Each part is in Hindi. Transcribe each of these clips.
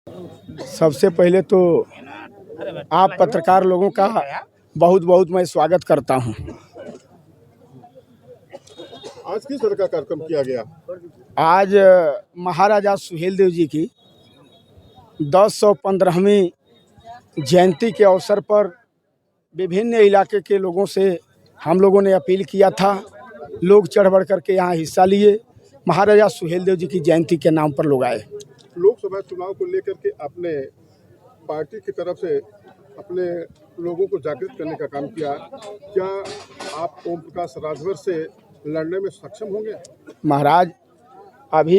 सबसे पहले तो आप पत्रकार लोगों का बहुत बहुत मैं स्वागत करता हूं। आज किस तरह का कार्यक्रम किया गया? आज महाराजा सुहेलदेव जी की 1015वीं जयंती के अवसर पर विभिन्न इलाके के लोगों से हम लोगों ने अपील किया था। लोग चढ़ बढ़ करके यहाँ हिस्सा लिए। महाराजा सुहेलदेव जी की जयंती के नाम पर लोग आए। लोकसभा चुनाव को लेकर के अपने पार्टी की तरफ से अपने लोगों को जागृत करने का काम किया। क्या आप ओम प्रकाश राजभर से लड़ने में सक्षम होंगे? महाराज, अभी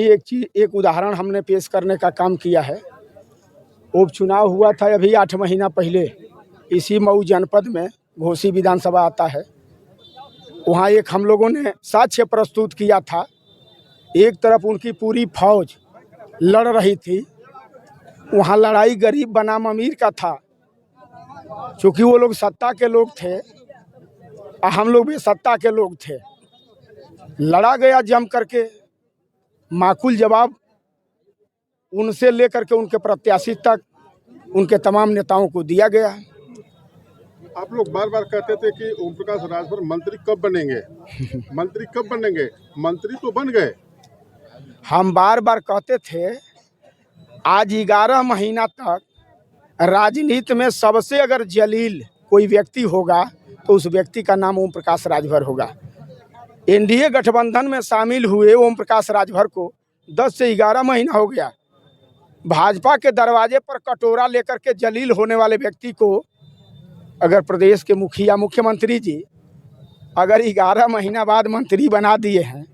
एक उदाहरण हमने पेश करने का काम किया है। उपचुनाव हुआ था अभी 8 महीना पहले इसी मऊ जनपद में, घोसी विधानसभा आता है। वहाँ एक हम लोगों ने साक्ष्य प्रस्तुत किया था। एक तरफ उनकी पूरी फौज लड़ रही थी, वहाँ लड़ाई गरीब बनाम अमीर का था। क्योंकि वो लोग सत्ता के लोग थे और हम लोग भी सत्ता के लोग थे। लड़ा गया जम करके, माकूल जवाब उनसे लेकर के उनके प्रत्याशी तक, उनके तमाम नेताओं को दिया गया। आप लोग बार बार कहते थे कि ओम प्रकाश राजभर मंत्री कब बनेंगे? मंत्री कब बनेंगे? मंत्री तो बन गए। हम बार बार कहते थे। आज 11 महीना तक राजनीति में सबसे अगर जलील कोई व्यक्ति होगा तो उस व्यक्ति का नाम ओम प्रकाश राजभर होगा। एनडीए गठबंधन में शामिल हुए ओम प्रकाश राजभर को 10 से 11 महीना हो गया। भाजपा के दरवाजे पर कटोरा लेकर के जलील होने वाले व्यक्ति को अगर प्रदेश के मुखिया मुख्यमंत्री जी अगर 11 महीना बाद मंत्री बना दिए हैं,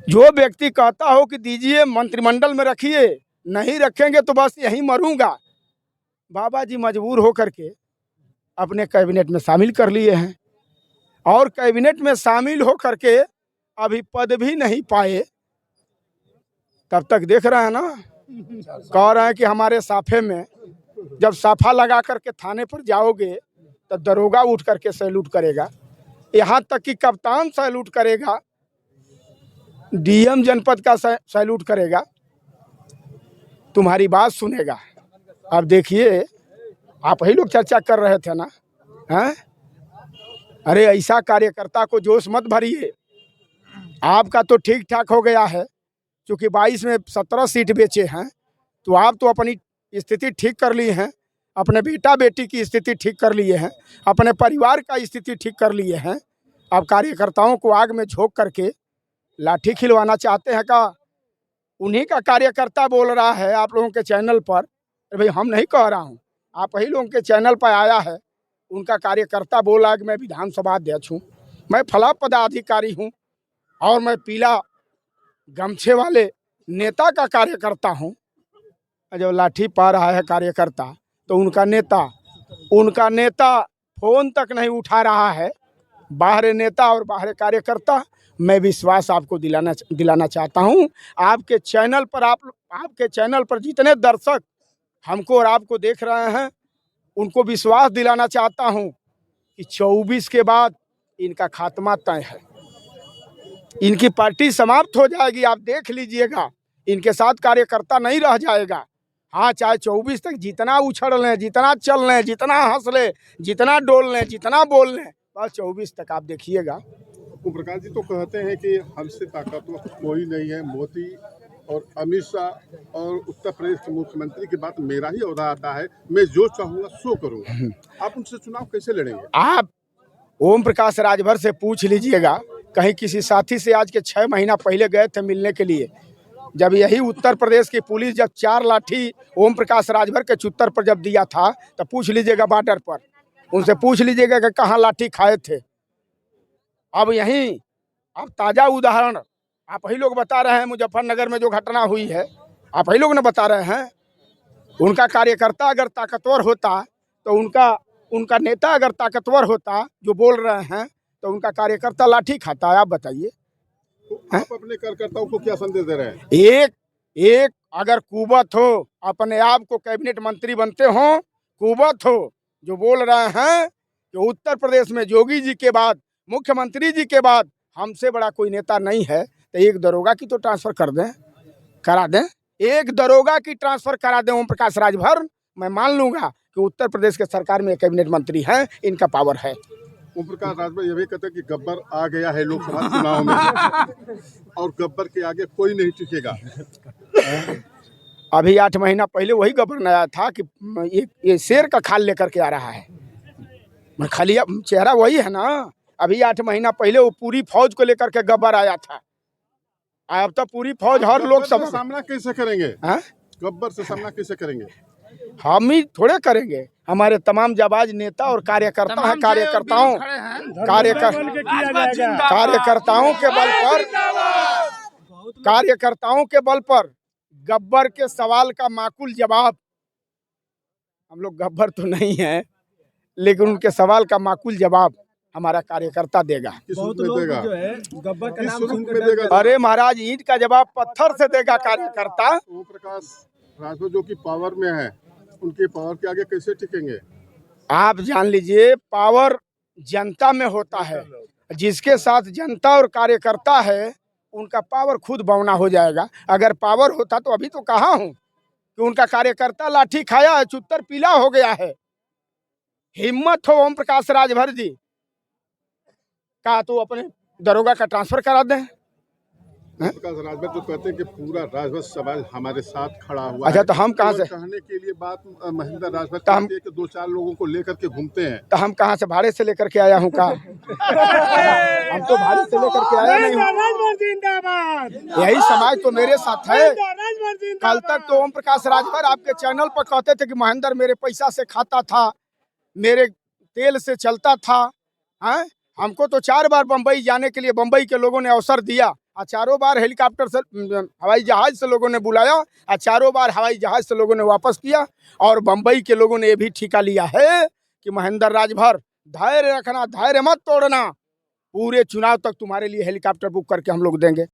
जो व्यक्ति कहता हो कि दीजिए मंत्रिमंडल में रखिए, नहीं रखेंगे तो बस यहीं मरूंगा, बाबा जी मजबूर होकर के अपने कैबिनेट में शामिल कर लिए हैं। और कैबिनेट में शामिल होकर के अभी पद भी नहीं पाए। तब तक देख रहे हैं ना, कह रहे हैं कि हमारे साफे में जब साफा लगा करके थाने पर जाओगे तो दरोगा उठ करके सैल्यूट करेगा, यहाँ तक कि कप्तान सैल्यूट करेगा, डीएम जनपद का सैल्यूट करेगा, तुम्हारी बात सुनेगा। अब देखिए, आप ही लोग चर्चा कर रहे थे ना, हैं? अरे ऐसा कार्यकर्ता को जोश मत भरिए। आपका तो ठीक ठाक हो गया है, क्योंकि 22 में 17 सीट बेचे हैं, तो आप तो अपनी स्थिति ठीक कर लिए हैं, अपने बेटा बेटी की स्थिति ठीक कर लिए हैं, अपने परिवार का स्थिति ठीक कर लिए हैं। अब कार्यकर्ताओं को आग में झोंक करके लाठी खिलवाना चाहते हैं का? उन्हीं का कार्यकर्ता बोल रहा है आप लोगों के चैनल पर। अरे भाई, हम नहीं कह रहा हूँ, आप ही लोगों के चैनल पर आया है। उनका कार्यकर्ता बोला कि मैं विधानसभा अध्यक्ष हूँ, मैं फला पदाधिकारी हूँ और मैं पीला गमछे वाले नेता का कार्यकर्ता हूँ। जब लाठी पा रहा है कार्यकर्ता तो उनका नेता फोन तक नहीं उठा रहा है। बाहर नेता और बाहर कार्यकर्ता। मैं विश्वास आपको दिलाना चाहता हूं। आपके चैनल पर जितने दर्शक हमको और आपको देख रहे हैं, उनको विश्वास दिलाना चाहता हूं कि 24 के बाद इनका खात्मा तय है। इनकी पार्टी समाप्त हो जाएगी, आप देख लीजिएगा। इनके साथ कार्यकर्ता नहीं रह जाएगा। हाँ, चाहे 24 तक जितना उछल लें, जितना चल लें, जितना हंस लें, जितना डोल लें, जितना बोल लें, बस 24 तक आप देखिएगा। ओम प्रकाश जी तो कहते हैं कि हमसे ताकतवर कोई नहीं है। मोदी और अमित शाह और उत्तर प्रदेश के मुख्यमंत्री की बात मेरा ही ओहदा आता है, मैं जो चाहूँगा सो करूँगा। आप उनसे चुनाव कैसे लड़ेंगे? आप ओम प्रकाश राजभर से पूछ लीजिएगा। कहीं किसी साथी से आज के 6 महीना पहले गए थे मिलने के लिए, जब यही उत्तर प्रदेश की पुलिस जब 4 लाठी ओम प्रकाश राजभर के चुत्तर पर जब दिया था, तो पूछ लीजिएगा बॉर्डर पर, उनसे पूछ लीजिएगा कि कहाँ लाठी खाए थे। अब ताज़ा उदाहरण आप ही लोग बता रहे हैं। मुजफ्फरनगर में जो घटना हुई है, आप ही लोग ने बता रहे हैं। उनका कार्यकर्ता अगर ताकतवर होता तो उनका नेता अगर ताकतवर होता जो बोल रहे हैं, तो उनका कार्यकर्ता लाठी खाता है? आप बताइए। तो आप अपने कार्यकर्ताओं को क्या संदेश दे रहे हैं? एक अगर कुवत हो, अपने आप को कैबिनेट मंत्री बनते हो, कुवत हो, जो बोल रहे हैं कि उत्तर प्रदेश में योगी जी के बाद, मुख्यमंत्री जी के बाद हमसे बड़ा कोई नेता नहीं है, तो एक दरोगा की तो ट्रांसफर करा दें। एक दरोगा की ट्रांसफर करा दें ओम प्रकाश राजभर, मैं मान लूंगा कि उत्तर प्रदेश के सरकार में कैबिनेट मंत्री हैं, इनका पावर है। ओम प्रकाश राजभर ये भी कहते हैं कि गब्बर आ गया है लोकसभा चुनाव में और गब्बर के आगे कोई नहीं टिकेगा। अभी 8 महीना पहले वही गवर्नर आया था कि ये शेर का खाल लेकर के आ रहा है, मैं खाली चेहरा वही है ना। अभी 8 महीना पहले वो पूरी फौज को लेकर के गब्बर आया था, अब तो पूरी फौज हर लोकसभा सामना कैसे करेंगे? हाँ? गब्बर से सामना कैसे करेंगे? हम ही थोड़े करेंगे, हमारे तमाम जाबाज नेता और कार्यकर्ता हैं, कार्यकर्ताओं के बल पर गब्बर के सवाल का माकूल जवाब, हम लोग गब्बर तो नहीं है लेकिन उनके सवाल का माकूल जवाब हमारा कार्यकर्ता देगा। किस रूप में देगा? गब्बर का किस नाम रूप सुन में कर देगा? अरे महाराज, ईंट का जवाब पत्थर से देगा कार्यकर्ता। ओम प्रकाश राजभर जो कि पावर में है, उनके पावर के आगे कैसे टिकेंगे? आप जान लीजिए, पावर जनता में होता है, जिसके साथ जनता और कार्यकर्ता है उनका पावर खुद बौना हो जाएगा। अगर पावर होता तो अभी तो कहा हूँ कि उनका कार्यकर्ता लाठी खाया है, चुत्तर पीला हो गया है। हिम्मत हो ओम प्रकाश राजभर जी का तो अपने दरोगा का ट्रांसफर करा दें। ओम प्रकाश राजभर जो कहते हैं कि पूरा राजभर समाज हमारे साथ खड़ा हुआ अच्छा, है, तो हम कहाँ से कहने के लिए बात महेंद्र राजभर तो हम- कहते हैं कि 2-4 लोगों को लेकर के घूमते हैं। तो हम कहाँ से भाड़े से लेकर के आया हूँ का? हम तो भाड़े से लेकर के आया नहीं हूँ। यही समाज तो मेरे साथ है। कल तक तो ओम प्रकाश राजभर आपके चैनल पर कहते थे कि महेंद्र मेरे पैसा से खाता था, मेरे तेल से चलता था। हैं? हमको तो 4 बार बम्बई जाने के लिए बम्बई के लोगों ने अवसर दिया, और 4 बार हेलीकॉप्टर से हवाई जहाज से लोगों ने बुलाया, और 4 बार हवाई जहाज से लोगों ने वापस किया। और बम्बई के लोगों ने ये भी ठिका लिया है कि महेंद्र राजभर धैर्य रखना, धैर्य मत तोड़ना, पूरे चुनाव तक तुम्हारे लिए हेलीकॉप्टर बुक करके हम लोग देंगे।